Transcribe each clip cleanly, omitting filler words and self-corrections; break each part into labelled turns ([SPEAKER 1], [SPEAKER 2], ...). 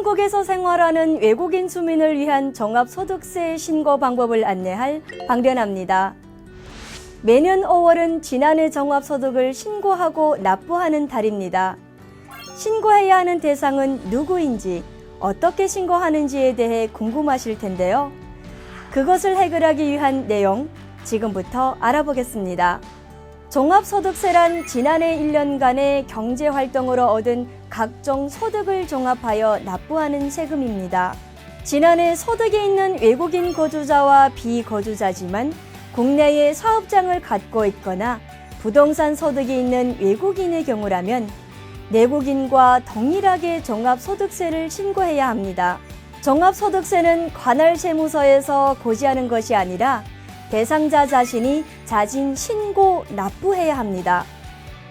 [SPEAKER 1] 한국에서 생활하는 외국인 주민을 위한 종합소득세 신고 방법을 안내할 방변합니다. 매년 5월은 지난해 종합소득을 신고하고 납부하는 달입니다. 신고해야 하는 대상은 누구인지, 어떻게 신고하는지에 대해 궁금하실 텐데요. 그것을 해결하기 위한 내용 지금부터 알아보겠습니다. 종합소득세란 지난해 1년간의 경제활동으로 얻은 각종 소득을 종합하여 납부하는 세금입니다. 지난해 소득이 있는 외국인 거주자와 비거주자지만 국내에 사업장을 갖고 있거나 부동산 소득이 있는 외국인의 경우라면 내국인과 동일하게 종합소득세를 신고해야 합니다. 종합소득세는 관할세무서에서 고지하는 것이 아니라 대상자 자신이 자진 신고 납부해야 합니다.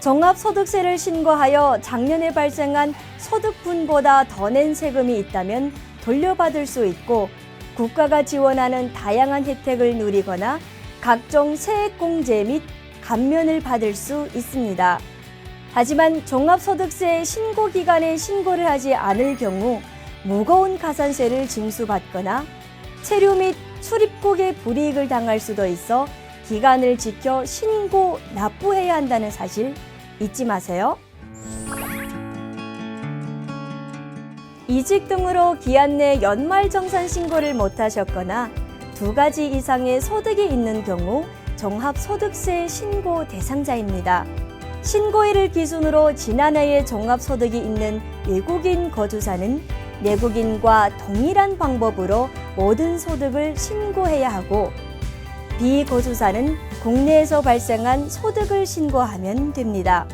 [SPEAKER 1] 종합소득세를 신고하여 작년에 발생한 소득분보다 더 낸 세금이 있다면 돌려받을 수 있고 국가가 지원하는 다양한 혜택을 누리거나 각종 세액공제 및 감면을 받을 수 있습니다. 하지만 종합소득세 신고기간에 신고를 하지 않을 경우 무거운 가산세를 징수받거나 체류 및 출입국의 불이익을 당할 수도 있어 기간을 지켜 신고, 납부해야 한다는 사실 잊지 마세요. 이직 등으로 기한 내 연말정산 신고를 못하셨거나 2가지 이상의 소득이 있는 경우 종합소득세 신고 대상자입니다. 신고일을 기준으로 지난해에 종합소득이 있는 외국인 거주자는 내국인과 동일한 방법으로 모든 소득을 신고해야 하고 비거주자는 국내에서 발생한 소득을 신고하면 됩니다.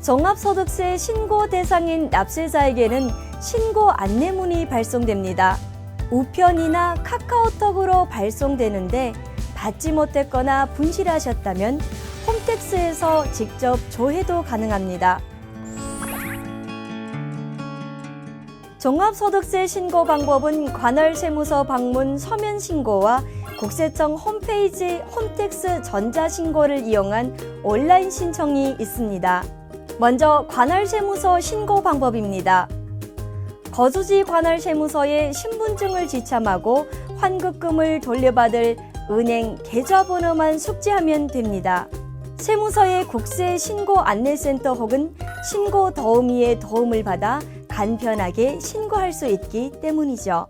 [SPEAKER 1] 종합소득세 신고 대상인 납세자에게는 신고 안내문이 발송됩니다. 우편이나 카카오톡으로 발송되는데 받지 못했거나 분실하셨다면 홈택스에서 직접 조회도 가능합니다. 종합소득세 신고 방법은 관할세무서 방문 서면 신고와 국세청 홈페이지 홈택스 전자신고를 이용한 온라인 신청이 있습니다. 먼저 관할세무서 신고 방법입니다. 거주지 관할세무서에 신분증을 지참하고 환급금을 돌려받을 은행 계좌번호만 숙지하면 됩니다. 세무서의 국세 신고 안내센터 혹은 신고 도우미의 도움을 받아 간편하게 신고할 수 있기 때문이죠.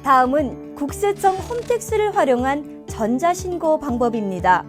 [SPEAKER 1] 다음은 국세청 홈택스를 활용한 전자신고 방법입니다.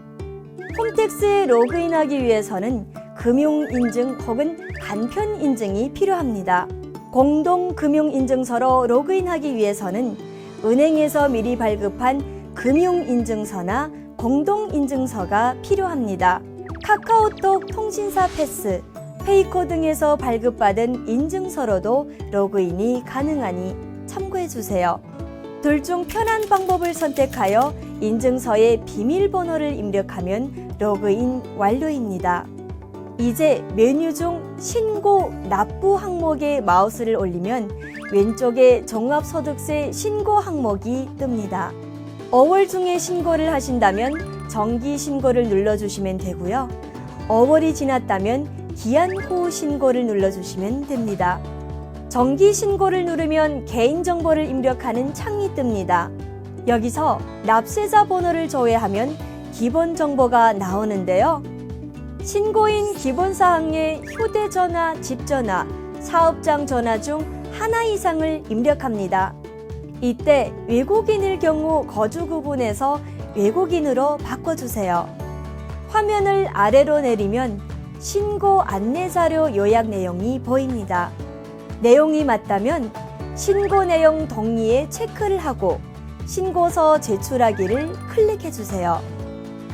[SPEAKER 1] 홈택스에 로그인하기 위해서는 금융인증 혹은 간편인증이 필요합니다. 공동금융인증서로 로그인하기 위해서는 은행에서 미리 발급한 금융인증서나 공동인증서가 필요합니다. 카카오톡 통신사 패스, 페이코 등에서 발급받은 인증서로도 로그인이 가능하니 참고해주세요. 둘 중 편한 방법을 선택하여 인증서에 비밀번호를 입력하면 로그인 완료입니다. 이제 메뉴 중 신고, 납부 항목에 마우스를 올리면 왼쪽에 종합소득세 신고 항목이 뜹니다. 5월 중에 신고를 하신다면 정기 신고를 눌러주시면 되고요. 5월이 지났다면 기한 후 신고를 눌러주시면 됩니다. 정기 신고를 누르면 개인정보를 입력하는 창이 뜹니다. 여기서 납세자 번호를 조회하면 기본 정보가 나오는데요. 신고인 기본사항에 휴대전화, 집전화, 사업장 전화 중 하나 이상을 입력합니다. 이때 외국인일 경우 거주 구분에서 외국인으로 바꿔주세요. 화면을 아래로 내리면 신고 안내자료 요약 내용이 보입니다. 내용이 맞다면 신고 내용 동의에 체크를 하고 신고서 제출하기를 클릭해주세요.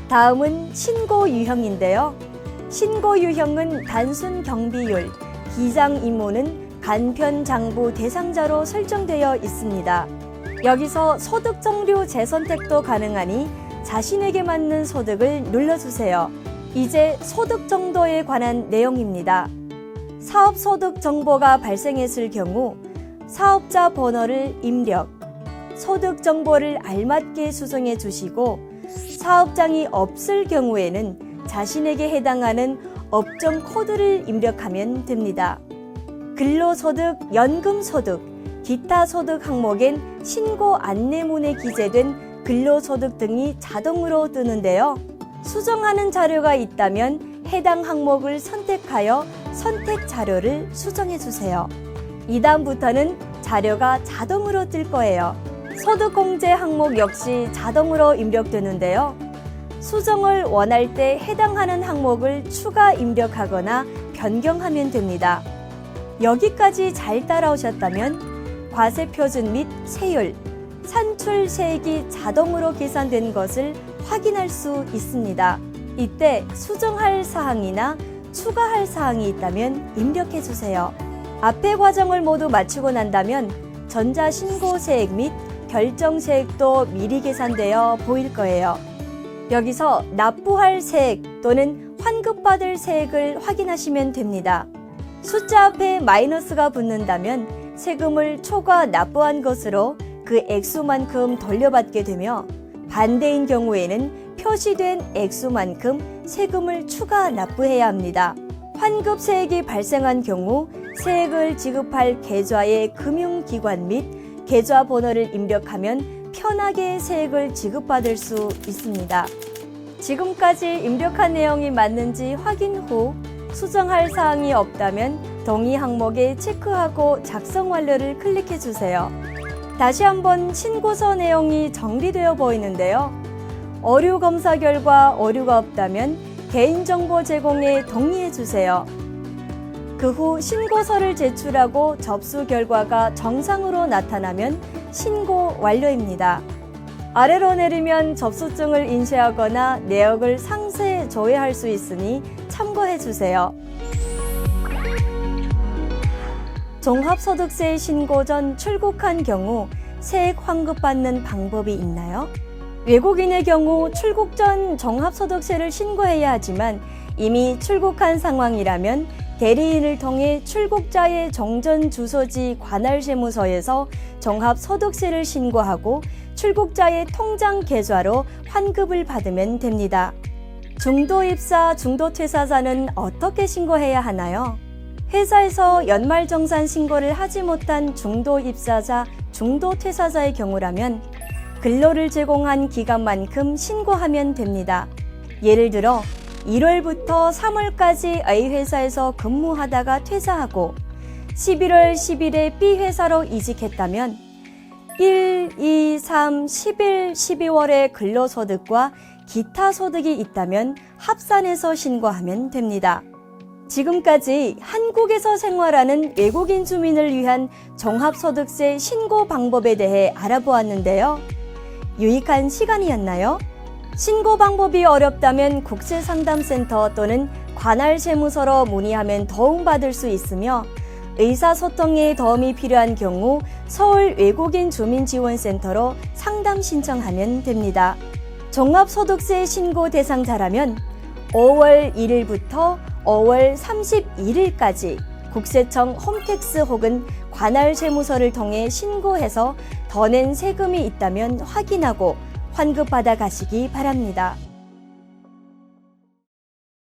[SPEAKER 1] 다음은 신고 유형인데요. 신고 유형은 단순 경비율, 기장 임무는 간편장부 대상자로 설정되어 있습니다. 여기서 소득 종류 재선택도 가능하니 자신에게 맞는 소득을 눌러주세요. 이제 소득 정도에 관한 내용입니다. 사업소득 정보가 발생했을 경우 사업자 번호를 입력, 소득 정보를 알맞게 수정해 주시고 사업장이 없을 경우에는 자신에게 해당하는 업종 코드를 입력하면 됩니다. 근로소득, 연금소득, 기타 소득 항목엔 신고 안내문에 기재된 근로소득 등이 자동으로 뜨는데요. 수정하는 자료가 있다면 해당 항목을 선택하여 선택 자료를 수정해 주세요. 이 다음부터는 자료가 자동으로 뜰 거예요. 소득공제 항목 역시 자동으로 입력되는데요. 수정을 원할 때 해당하는 항목을 추가 입력하거나 변경하면 됩니다. 여기까지 잘 따라오셨다면 과세표준 및 세율, 산출세액이 자동으로 계산된 것을 확인할 수 있습니다. 이때 수정할 사항이나 추가할 사항이 있다면 입력해 주세요. 앞의 과정을 모두 마치고 난다면 전자신고세액 및 결정세액도 미리 계산되어 보일 거예요. 여기서 납부할 세액 또는 환급받을 세액을 확인하시면 됩니다. 숫자 앞에 마이너스가 붙는다면 세금을 초과 납부한 것으로 그 액수만큼 돌려받게 되며 반대인 경우에는 표시된 액수만큼 세금을 추가 납부해야 합니다. 환급세액이 발생한 경우 세액을 지급할 계좌의 금융기관 및 계좌 번호를 입력하면 편하게 세액을 지급받을 수 있습니다. 지금까지 입력한 내용이 맞는지 확인 후 수정할 사항이 없다면 동의 항목에 체크하고 작성 완료를 클릭해 주세요. 다시 한번 신고서 내용이 정리되어 보이는데요. 어류 검사 결과 오류가 없다면 개인정보 제공에 동의해 주세요. 그 후 신고서를 제출하고 접수 결과가 정상으로 나타나면 신고 완료입니다. 아래로 내리면 접수증을 인쇄하거나 내역을 상세 조회할 수 있으니 참고해 주세요. 종합소득세 신고 전 출국한 경우 세액 환급받는 방법이 있나요? 외국인의 경우 출국 전 종합소득세를 신고해야 하지만 이미 출국한 상황이라면 대리인을 통해 출국자의 정전 주소지 관할세무서에서 종합소득세를 신고하고 출국자의 통장 계좌로 환급을 받으면 됩니다. 중도입사, 중도퇴사자는 어떻게 신고해야 하나요? 회사에서 연말정산 신고를 하지 못한 중도입사자, 중도퇴사자의 경우라면 근로를 제공한 기간만큼 신고하면 됩니다. 예를 들어 1월부터 3월까지 A 회사에서 근무하다가 퇴사하고 11월 10일에 B 회사로 이직했다면 1, 2, 3, 11, 12월에 근로소득과 기타 소득이 있다면 합산해서 신고하면 됩니다. 지금까지 한국에서 생활하는 외국인 주민을 위한 종합소득세 신고 방법에 대해 알아보았는데요. 유익한 시간이었나요? 신고 방법이 어렵다면 국세상담센터 또는 관할세무서로 문의하면 도움받을 수 있으며 의사소통에 도움이 필요한 경우 서울 외국인 주민지원센터로 상담 신청하면 됩니다. 종합소득세 신고 대상자라면 5월 1일부터 5월 31일까지 국세청 홈택스 혹은 관할세무서를 통해 신고해서 더 낸 세금이 있다면 확인하고 환급받아 가시기 바랍니다.